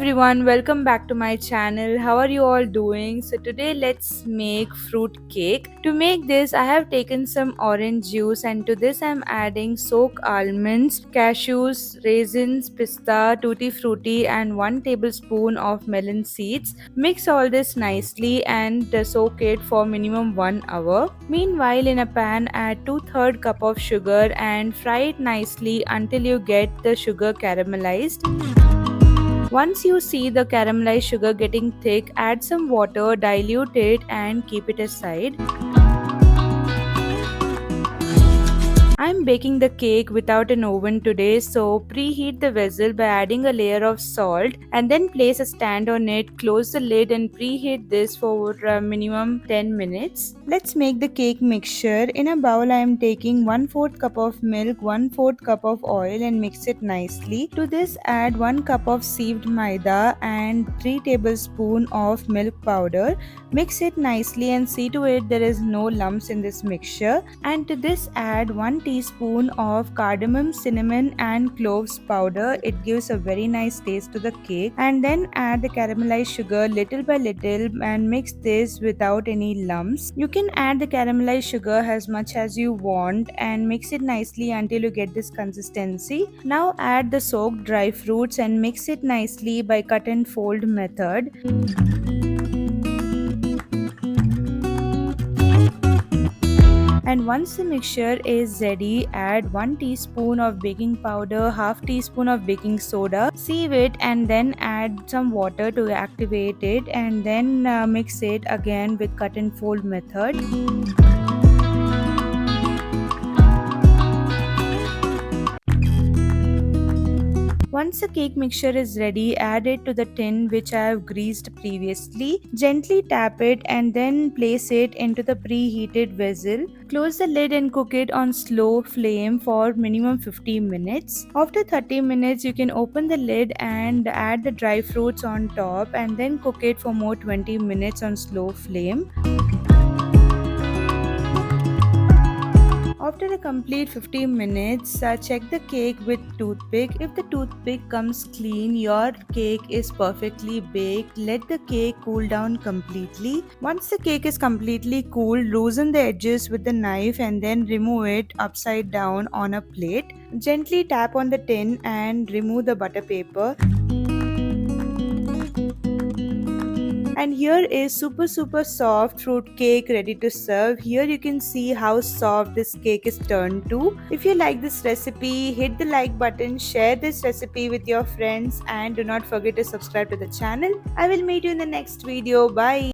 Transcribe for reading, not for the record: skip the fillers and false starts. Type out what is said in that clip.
everyone, welcome back to my channel. How are you all doing? So today let's make fruit cake. To make this I have taken some orange juice and to this I am adding soaked almonds, cashews, raisins, pista, tutifruiti and 1 tablespoon of melon seeds. Mix all this nicely and soak it for minimum 1 hour. Meanwhile in a pan add 2/3 cup of sugar and fry it nicely until you get the sugar caramelized. Once you see the caramelized sugar getting thick, add some water, dilute it and keep it aside. I'm baking the cake without an oven today, so preheat the vessel by adding a layer of salt and then place a stand on it, close the lid and preheat this for minimum 10 minutes. Let's make the cake mixture. In a bowl I am taking 1/4 cup of milk, 1/4 cup of oil and mix it nicely. To this add 1 cup of sieved maida and 3 tablespoons of milk powder. Mix it nicely and see to it there is no lumps in this mixture, and to this add 1 teaspoon of cardamom, cinnamon and cloves powder. It gives a very nice taste to the cake. And then add the caramelized sugar little by little and mix this without any lumps. You can add the caramelized sugar as much as you want and mix it nicely until you get this consistency. Now add the soaked dry fruits and mix it nicely by cut and fold method. And once the mixture is ready, add 1 teaspoon of baking powder, half teaspoon of baking soda, sieve it and then add some water to activate it and then mix it again with cut and fold method. Once the cake mixture is ready, add it to the tin which I have greased previously. Gently tap it and then place it into the preheated vessel. Close the lid and cook it on slow flame for minimum 50 minutes. After 30 minutes, you can open the lid and add the dry fruits on top and then cook it for more 20 minutes on slow flame. After a complete 15 minutes, check the cake with toothpick. If the toothpick comes clean, your cake is perfectly baked. Let the cake cool down completely. Once the cake is completely cool, loosen the edges with the knife and then remove it upside down on a plate. Gently tap on the tin and remove the butter paper. And here is super soft fruit cake ready to serve. Here you can see how soft this cake is turned to. If you like this recipe, hit the like button, share this recipe with your friends and do not forget to subscribe to the channel. I will meet you in the next video. Bye.